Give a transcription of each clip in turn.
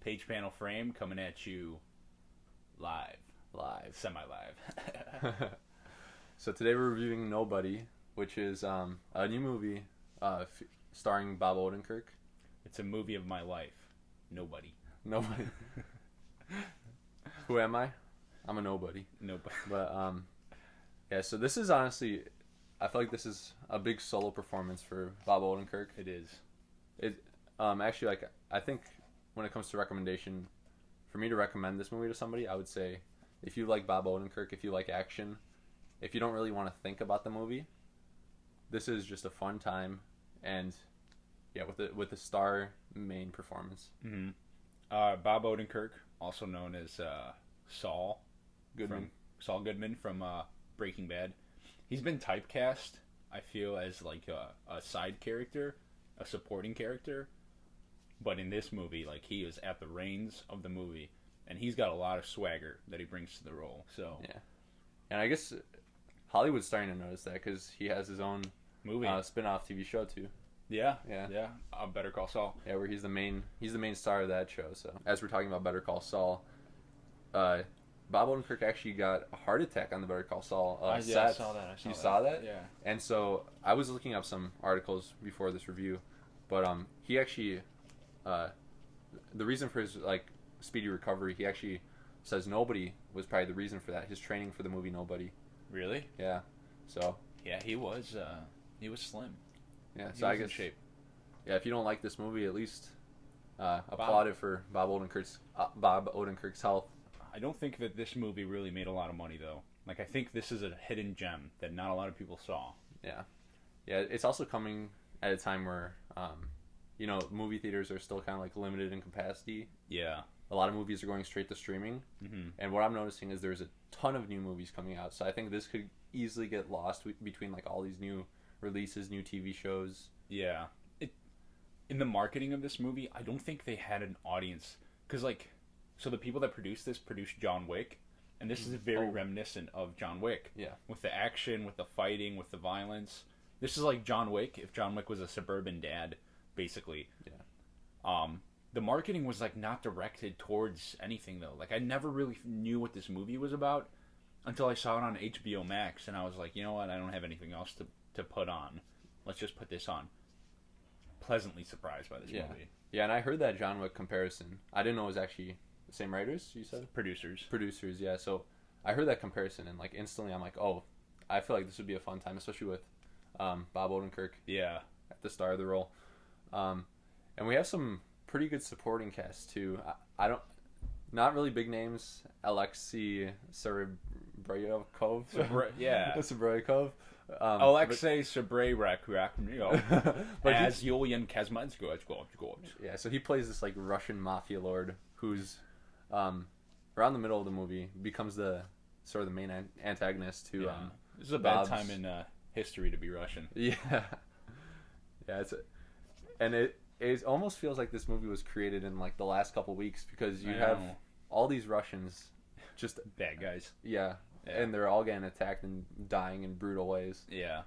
Page panel frame coming at you live. Semi-live. So today we're reviewing Nobody, which is a new movie starring Bob Odenkirk. It's a movie of my life. Nobody. Nobody. Who am I? I'm a nobody. Nobody. But yeah. So this is honestly, I feel like this is a big solo performance for Bob Odenkirk. It is. Actually, like, I think when it comes to recommendation, for me to recommend this movie to somebody, I would say if you like Bob Odenkirk, if you like action, if you don't really want to think about the movie, this is just a fun time, and yeah, with the star main performance. Mm-hmm. Bob Odenkirk, also known as Saul Goodman from Breaking Bad. He's been typecast, I feel, as like a side character, a supporting character. But in this movie, like, he is at the reins of the movie, and he's got a lot of swagger that he brings to the role. So yeah, and I guess Hollywood's starting to notice that because he has his own movie spin-off TV show too. Yeah. Better Call Saul. Yeah, where he's the main star of that show. So as we're talking about Better Call Saul, Bob Odenkirk actually got a heart attack on the Better Call Saul set. I saw that. You saw that? Yeah. And so I was looking up some articles before this review, but he actually, the reason for his like speedy recovery, he actually says Nobody was probably the reason for that. His training for the movie Nobody. Really? Yeah. So. Yeah, he was slim. Yeah. So I guess. In shape. Yeah, if you don't like this movie, at least applaud it for Bob Odenkirk's health. I don't think that this movie really made a lot of money, though. Like, I think this is a hidden gem that not a lot of people saw. Yeah. Yeah, it's also coming at a time where, movie theaters are still kind of, like, limited in capacity. Yeah. A lot of movies are going straight to streaming. Mm-hmm. And what I'm noticing is there's a ton of new movies coming out. So I think this could easily get lost between, like, all these new releases, new TV shows. Yeah. In the marketing of this movie, I don't think they had an audience. Because, like... So the people that produced John Wick, and this is very reminiscent of John Wick. Yeah. With the action, with the fighting, with the violence. This is like John Wick if John Wick was a suburban dad, basically. Yeah. The marketing was like not directed towards anything though. Like I never really knew what this movie was about until I saw it on HBO Max, and I was like, you know what? I don't have anything else to put on. Let's just put this on. Pleasantly surprised by this movie. Yeah, and I heard that John Wick comparison. I didn't know it was actually the same writers, you said? Producers, yeah. So I heard that comparison, and like instantly I'm like, oh, I feel like this would be a fun time, especially with Bob Odenkirk. Yeah. At the star of the role. And we have some pretty good supporting cast too. Not really big names. Alexei Serebryakov. Serebryakov. Alexei Serebryakov as Yulian Kazmansko. Yeah, so he plays this like Russian mafia lord who's around the middle of the movie becomes the sort of the main antagonist to this is a bad time in history to be Russian. Yeah. It almost feels like this movie was created in like the last couple weeks because you have all these Russians just bad guys. Yeah. And they're all getting attacked and dying in brutal ways. Yeah.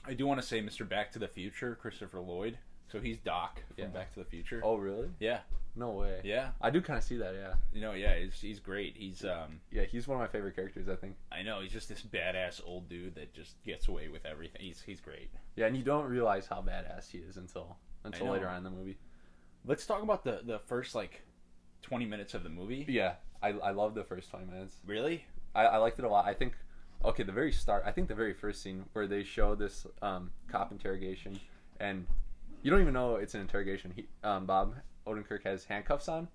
I do want to say Mr. Back to the Future, Christopher Lloyd. So he's Doc from Back to the Future. Oh, really? Yeah. No way. Yeah. I do kind of see that, yeah. He's great. He's he's one of my favorite characters, I think. I know, he's just this badass old dude that just gets away with everything. He's great. Yeah, and you don't realize how badass he is until later on in the movie. Let's talk about the first, 20 minutes of the movie. Yeah. I love the first 20 minutes. Really? I liked it a lot. I think, the very start, I think the very first scene where they show this cop interrogation, and you don't even know it's an interrogation. Bob Odenkirk has handcuffs on.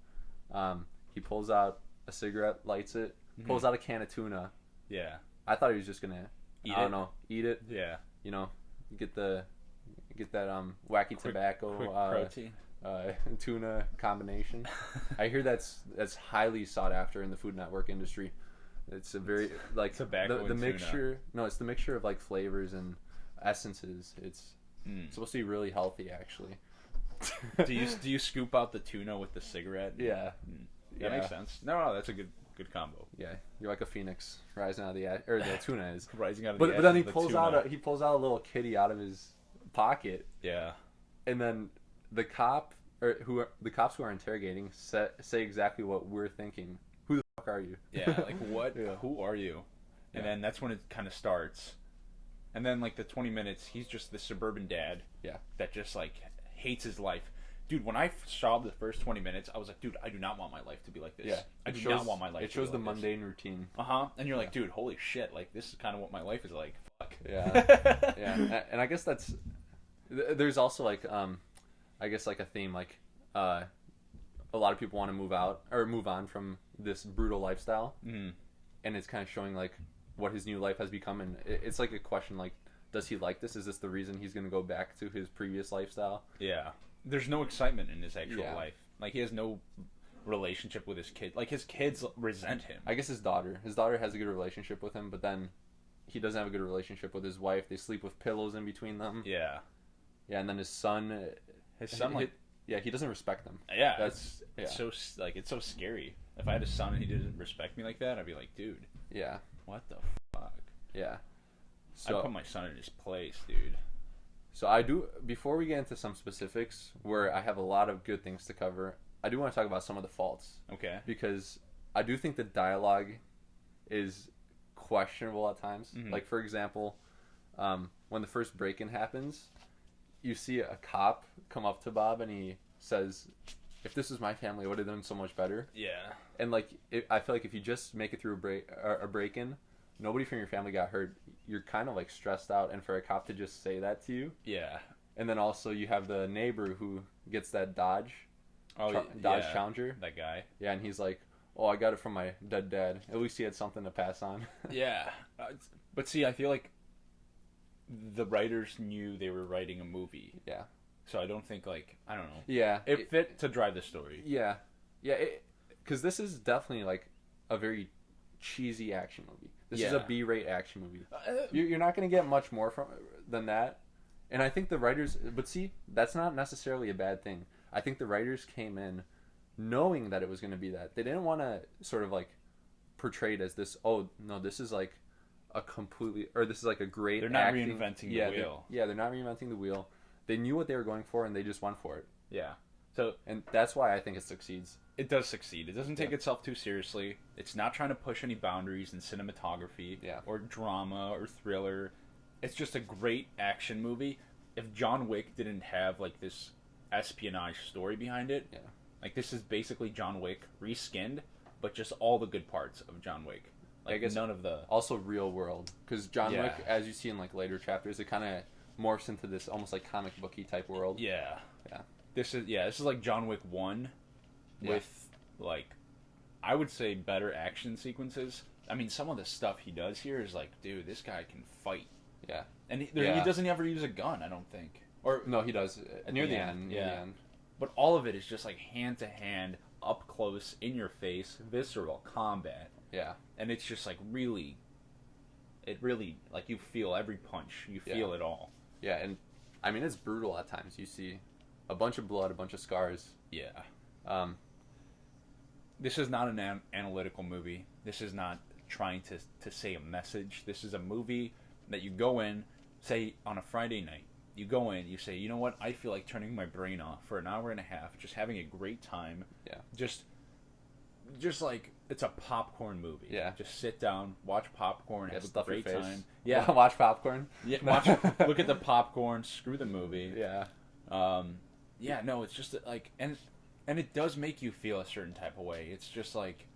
He pulls out a cigarette, lights it, pulls out a can of tuna. Yeah. I thought he was just gonna eat it. Yeah. Get that wacky tobacco quick protein. Tuna combination. I hear that's highly sought after in the Food Network industry. It's a very tobacco the mixture. No, it's the mixture of flavors and essences. It's supposed to be really healthy, actually. do you scoop out the tuna with the cigarette? Yeah. That makes sense. No, that's a good combo. Yeah, you're like a phoenix rising out of the ash, or the tuna is rising out of the the ash. But then he pulls out a little kitty out of his pocket. Yeah. And then the cops who are interrogating say exactly what we're thinking. Who the fuck are you? Yeah, like what? Yeah. Who are you? And then that's when it kind of starts. And then like the 20 minutes, he's just the suburban dad. Yeah. That just like hates his life. Dude, when I saw the first 20 minutes, I was like, dude, I do not want my life to be like this. Yeah. I do not want my life to be like this. It shows the mundane routine. And you're like, dude, holy shit, like this is kind of what my life is like. Fuck. Yeah. Yeah. And I guess that's there's also like I guess like a theme like a lot of people want to move on from this brutal lifestyle. Mm. And it's kind of showing like what his new life has become, and it's like a question like, does he like this? Is this the reason he's going to go back to his previous lifestyle? Yeah. There's no excitement in his actual Yeah. life. Like he has no relationship with his kid. Like his kids resent him. I guess his daughter has a good relationship with him, but then he doesn't have a good relationship with his wife. They sleep with pillows in between them. Yeah. Yeah, and then his son like he doesn't respect them. Yeah, That's it's so like it's so scary. If I had a son and he didn't respect me like that, I'd be like, dude, Yeah. what the fuck? Yeah. I'd put my son in his place, dude. So I do, before we get into some specifics where I have a lot of good things to cover, I do want to talk about some of the faults. Okay. Because I do think the dialogue is questionable at times. Mm-hmm. Like, for example, when the first break-in happens, you see a cop come up to Bob and he says, if this was my family, I would have done so much better. Yeah. And like, I feel like if you just make it through a break-in, nobody from your family got hurt, you're kind of like stressed out, and for a cop to just say that to you. Yeah. And then also you have the neighbor who gets that Dodge Yeah. Challenger. That guy. Yeah, and he's like, oh, I got it from my dead dad. At least he had something to pass on. Yeah. But see, I feel like the writers knew they were writing a movie. Yeah. So I don't think like, I don't know. Yeah. It fit to drive the story. Yeah. Yeah, because this is definitely like a very cheesy action movie. This is a B-rate action movie. You're not going to get much more than that. And I think the writers... But see, that's not necessarily a bad thing. I think the writers came in knowing that it was going to be that. They didn't want to sort of like portray it as this, oh, no, this is like a completely... Or this is like a great They're not acting... reinventing the wheel. They're not reinventing the wheel. They knew what they were going for and they just went for it. Yeah. So... And that's why I think it succeeds. It does succeed. It doesn't take itself too seriously. It's not trying to push any boundaries in cinematography or drama or thriller. It's just a great action movie. If John Wick didn't have like this espionage story behind it, like this is basically John Wick reskinned, but just all the good parts of John Wick. Like I guess none of the also real world, because John Wick, as you see in like later chapters, it kind of morphs into this almost like comic booky type world. Yeah. This is like John Wick 1. With, like, I would say better action sequences. I mean, some of the stuff he does here is like, dude, this guy can fight. Yeah. And he doesn't ever use a gun, I don't think. Or no, he does. Near the end. But all of it is just, like, hand-to-hand, up close, in your face, visceral combat. Yeah. And it's just, like, really, like, you feel every punch. You feel it all. Yeah, and, I mean, it's brutal at times. You see a bunch of blood, a bunch of scars. Yeah. This is not an analytical movie. This is not trying to say a message. This is a movie that you go in, say on a Friday night. You go in, you say, you know what? I feel like turning my brain off for an hour and a half, just having a great time. Yeah. Just like it's a popcorn movie. Yeah. Just sit down, watch popcorn, have a great time. Yeah. Watch popcorn. Yeah. Look at the popcorn. Screw the movie. Yeah. Yeah. No, it's just like and it does make you feel a certain type of way. It's just like,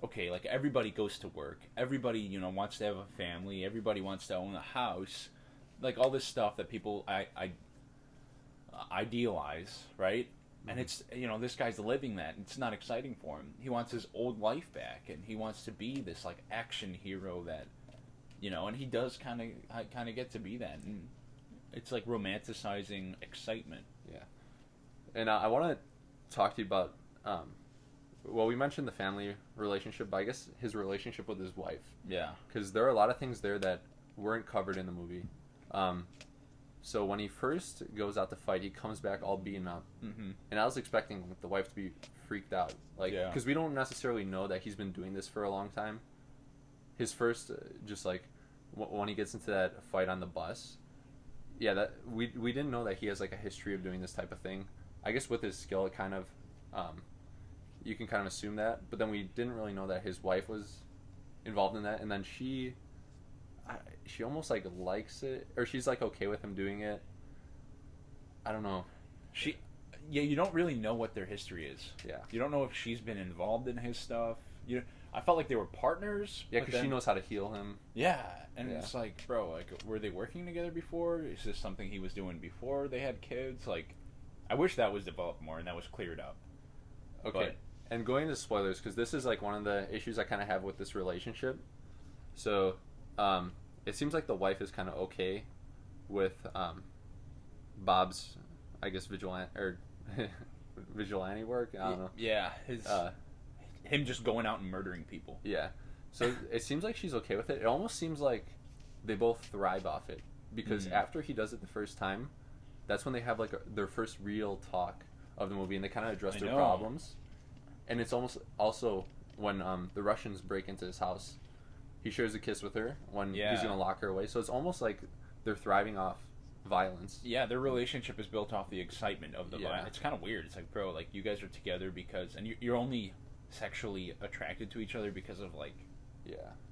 okay, like everybody goes to work. Everybody, wants to have a family. Everybody wants to own a house. Like all this stuff that people idealize, right? Mm-hmm. And it's, this guy's living that. And it's not exciting for him. He wants his old life back, and he wants to be this like action hero that, and he does kind of get to be that. And it's like romanticizing excitement. Yeah. And I want to talk to you about well, we mentioned the family relationship, but I guess his relationship with his wife. Yeah. Because there are a lot of things there that weren't covered in the movie. So when he first goes out to fight, he comes back all beaten up. Mm-hmm. And I was expecting the wife to be freaked out. Because we don't necessarily know that he's been doing this for a long time. His first, just like, when he gets into that fight on the bus, yeah, that we didn't know that he has like a history of doing this type of thing. I guess with his skill, it kind of, you can kind of assume that. But then we didn't really know that his wife was involved in that, and then she almost like likes it, or she's like okay with him doing it. I don't know. Yeah, you don't really know what their history is. Yeah. You don't know if she's been involved in his stuff. I felt like they were partners. Yeah, because she knows how to heal him. Yeah, and it's like, bro, like, were they working together before? Is this something he was doing before they had kids? Like, I wish that was developed more and that was cleared up. Okay. And going into spoilers, because this is like one of the issues I kind of have with this relationship. So, it seems like the wife is kind of okay with Bob's, I guess, vigilante work. I don't know. Yeah, him just going out and murdering people. Yeah. So it seems like she's okay with it. It almost seems like they both thrive off it, because after he does it the first time, that's when they have like their first real talk of the movie, and they kind of address their problems. And it's almost also when the Russians break into his house, he shares a kiss with her when he's gonna lock her away. So it's almost like they're thriving off violence. Yeah, their relationship is built off the excitement of the violence. It's kind of weird. It's like, bro, like, you guys are together because, and you're only sexually attracted to each other because of like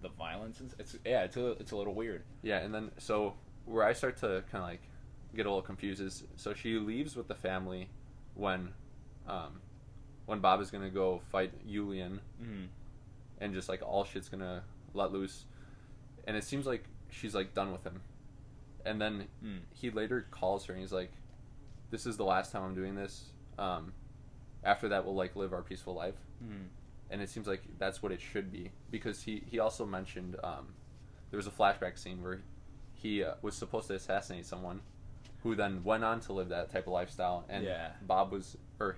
the violence. It's a little weird. Yeah, and then so where I start to kind of like get a little confused is, so she leaves with the family when Bob is gonna go fight Yulian, and just like all shit's gonna let loose, and it seems like she's like done with him, and then he later calls her and he's like, "This is the last time I'm doing this. After that, we'll like live our peaceful life." And it seems like that's what it should be, because he also mentioned there was a flashback scene where he was supposed to assassinate someone who then went on to live that type of lifestyle, and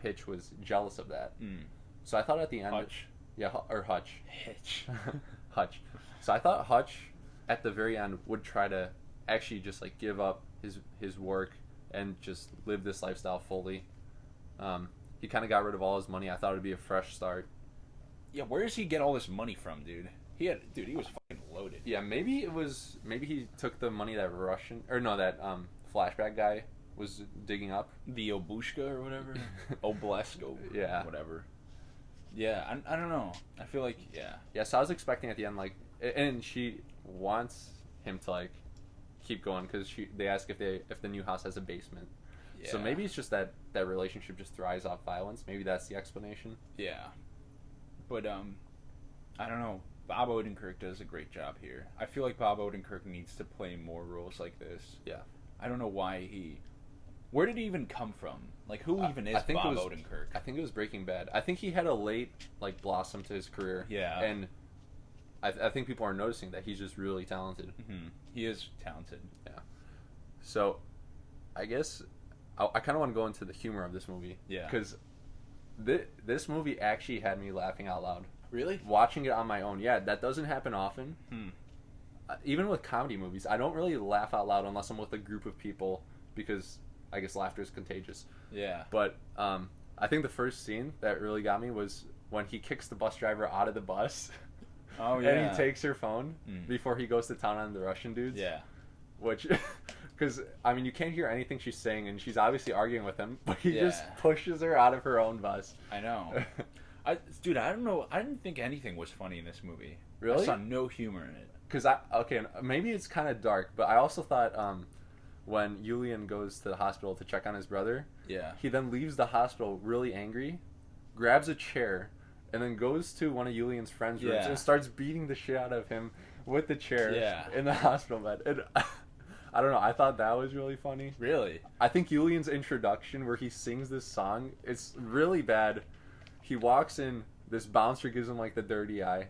Hitch was jealous of that. So I thought at the end, Hutch. Hitch. Hutch. So I thought Hutch at the very end would try to actually just like give up his work and just live this lifestyle fully. He kind of got rid of all his money. I thought it'd be a fresh start. Yeah, where does he get all this money from, dude? He was fucking loaded. Yeah, maybe he took the money that flashback guy was digging up. The Obushka or whatever. Oblesko. Yeah. Whatever. Yeah, I don't know. I feel like, Yeah, so I was expecting at the end, like, and she wants him to like keep going, because they ask if the new house has a basement. Yeah. So maybe it's just that relationship just thrives off violence. Maybe that's the explanation. Yeah. But, I don't know. Bob Odenkirk does a great job here. I feel like Bob Odenkirk needs to play more roles like this. Yeah. I don't know why where did he even come from? Like, who even is Bob Odenkirk? I think it was Breaking Bad. I think he had a late, like, blossom to his career. Yeah. And I think people are noticing that he's just really talented. Mm-hmm. He is talented. Yeah. So, I guess I kind of want to go into the humor of this movie. Yeah. Because this movie actually had me laughing out loud. Really? Watching it on my own. Yeah, that doesn't happen often. Even with comedy movies, I don't really laugh out loud unless I'm with a group of people, because I guess laughter is contagious. Yeah. But I think the first scene that really got me was when he kicks the bus driver out of the bus. Oh, yeah. And he takes her phone before he goes to town on the Russian dudes. Yeah. Which, because, I mean, you can't hear anything she's saying, and she's obviously arguing with him, but he just pushes her out of her own bus. I know. Dude, I don't know. I didn't think anything was funny in this movie. Really? I saw no humor in it. Because maybe it's kind of dark, but I also thought when Yulian goes to the hospital to check on his brother, he then leaves the hospital really angry, grabs a chair, and then goes to one of Yulian's friends' rooms and starts beating the shit out of him with the chair in the hospital bed. And I don't know. I thought that was really funny. Really? I think Yulian's introduction, where he sings this song, it's really bad. He walks in, this bouncer gives him like the dirty eye.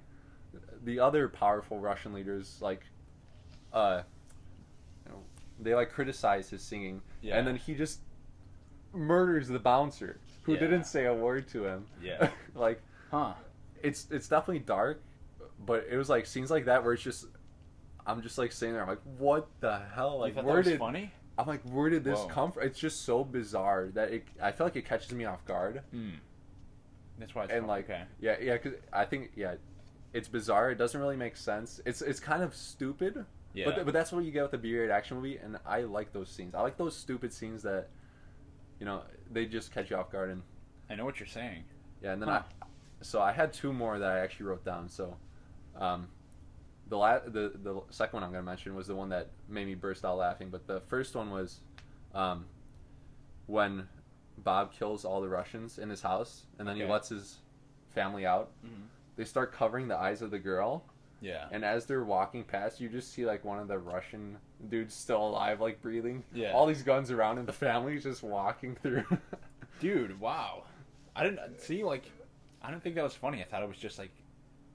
The other powerful Russian leaders like, they like criticize his singing, and then he just murders the bouncer who didn't say a word to him. Yeah. Like, it's definitely dark, but it was like scenes like that where it's just, I'm just like sitting there, I'm like, what the hell? Like, where did funny? I'm like, where did this come from? It's just so bizarre that I feel like it catches me off guard. That's why it's and like, because I think it's bizarre. It doesn't really make sense. It's kind of stupid, Yeah. But that's what you get with a B-rated action movie, and I like those scenes. I like those stupid scenes that, they just catch you off guard. And I know what you're saying. yeah, and then Huh. so I had two more that I actually wrote down. So, the second one I'm going to mention was the one that made me burst out laughing. But the first one was, when Bob kills all the Russians in his house, and then he lets his family out. Mm-hmm. They start covering the eyes of the girl. Yeah. And as they're walking past, you just see like one of the Russian dudes still alive, like breathing. Yeah. All these guns around, and the family's just walking through. Dude, wow. I didn't see, I didn't think that was funny. I thought it was just like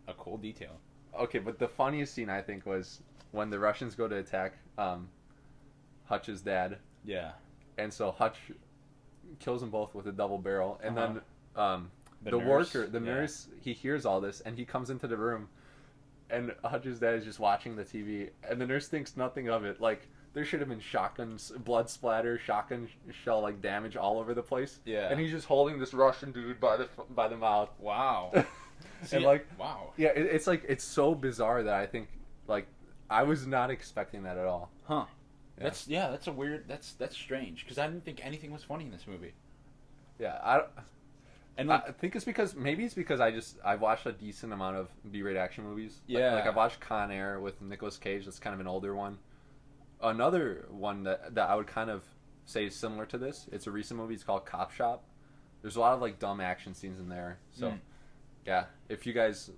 a cool detail. Okay, but the funniest scene I think was when the Russians go to attack Hutch's dad. Yeah. And so Hutch kills them both with a double barrel, and then the nurse, worker, the nurse, he hears all this, and he comes into the room, and Hutch's dad is just watching the TV, and the nurse thinks nothing of it. Like, there should have been shotguns, blood splatter, shotgun shell like damage all over the place. Yeah. And he's just holding this Russian dude by the mouth. Wow. See, And like, wow. yeah, it's like, it's so bizarre that I think, like, I was not expecting that at all. Huh. Yeah. That's a weird. That's strange because I didn't think anything was funny in this movie. Yeah, I think it's because I've watched a decent amount of B-rated action movies. Yeah. Like I've watched Con Air with Nicolas Cage. That's kind of an older one. Another one that I would kind of say is similar to this. It's a recent movie. It's called Cop Shop. There's a lot of like dumb action scenes in there. So, yeah, if you guys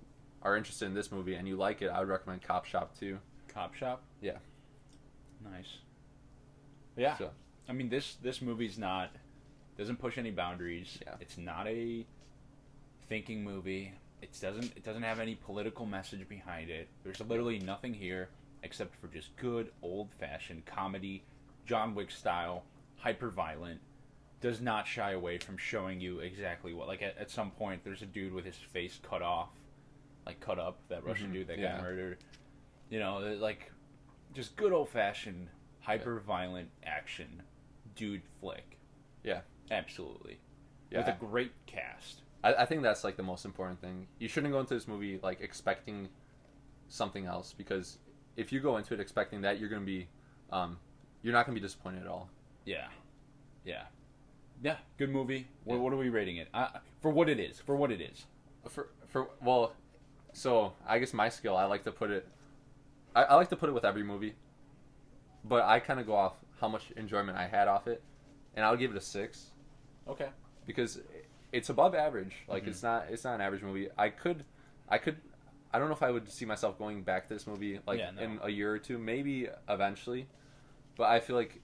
are interested in this movie and you like it, I would recommend Cop Shop too. Cop Shop. Yeah. Nice. Yeah. So, I mean, this movie's doesn't push any boundaries. Yeah. It's not a thinking movie. It doesn't have any political message behind it. There's literally nothing here except for just good old-fashioned comedy, John Wick style, hyper violent. Does not shy away from showing you exactly what. Like at some point, there's a dude with his face cut off, like cut up. That Russian dude that got murdered. Like just good old-fashioned hyper violent action, dude flick. Yeah. Absolutely. Yeah. With a great cast. I think that's like the most important thing. You shouldn't go into this movie like expecting something else, because if you go into it expecting that, you're gonna be, you're not gonna be disappointed at all. Yeah. Good movie. Yeah. What are we rating it? For what it is. Well, so I guess my skill, I like to put it. I like to put it with every movie, but I kind of go off how much enjoyment I had off it, and I'll give it a 6. Okay. Because it's above average. Like it's not an average movie. I don't know if I would see myself going back to this movie in a year or two, maybe eventually. But I feel like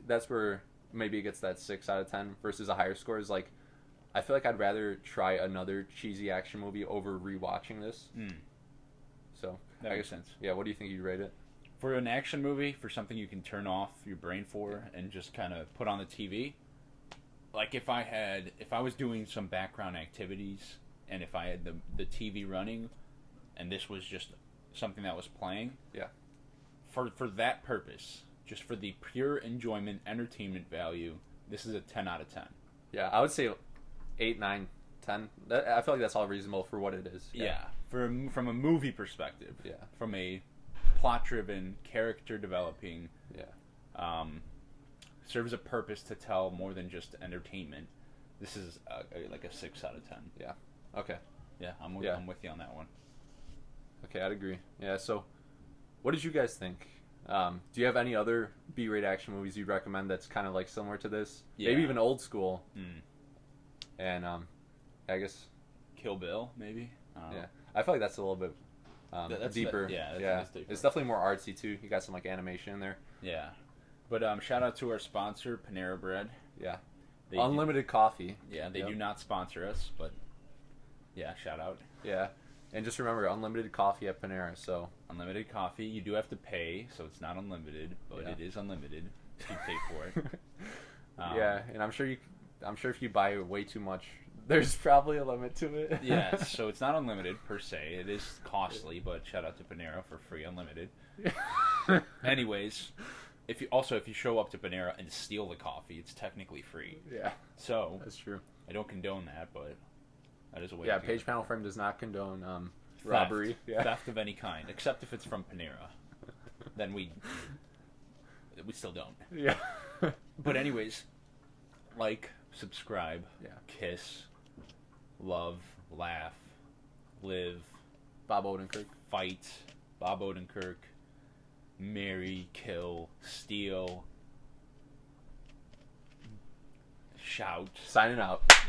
that's where maybe it gets that 6 out of 10 versus a higher score. Is like, I feel like I'd rather try another cheesy action movie over rewatching this. So that makes sense. Yeah, what do you think you'd rate it? For an action movie, for something you can turn off your brain for and just kind of put on the TV. Like if I was doing some background activities and if I had the TV running and this was just something that was playing. Yeah. For that purpose, just for the pure enjoyment, entertainment value, this is a 10 out of 10. Yeah, I would say 8, 9, 10. I feel like that's all reasonable for what it is. Yeah. From a movie perspective. Yeah. From a plot-driven, character-developing. Yeah. Serves a purpose to tell more than just entertainment. This is like a 6 out of 10. Yeah. Okay. Yeah, I'm with you on that one. Okay, I'd agree. Yeah. So, what did you guys think? Do you have any other B-rated action movies you'd recommend that's kind of like similar to this? Yeah. Maybe even old school. And I guess Kill Bill, maybe. Yeah, I feel like that's a little bit deeper. That's deeper. It's definitely more artsy too. You got some like animation in there. Yeah, but shout out to our sponsor, Panera Bread. Yeah, unlimited coffee. Yeah, they do not sponsor us, but yeah, shout out. Yeah, and just remember, unlimited coffee at Panera. So unlimited coffee, you do have to pay, so it's not unlimited, but it is unlimited. You pay for it. Yeah, and I'm sure if you buy way too much, there's probably a limit to it. Yeah, so it's not unlimited per se. It is costly, but shout out to Panera for free unlimited. Anyways, if you show up to Panera and steal the coffee, it's technically free. Yeah. So that's true. I don't condone that, but that is a way. Yeah, Page Panel Frame does not condone robbery. Theft of any kind, except if it's from Panera. then we still don't. Yeah. But anyways, like, subscribe, Yeah. kiss, love, laugh, live, Bob Odenkirk. fight, Bob Odenkirk, marry, kill, steal, shout. Signing out.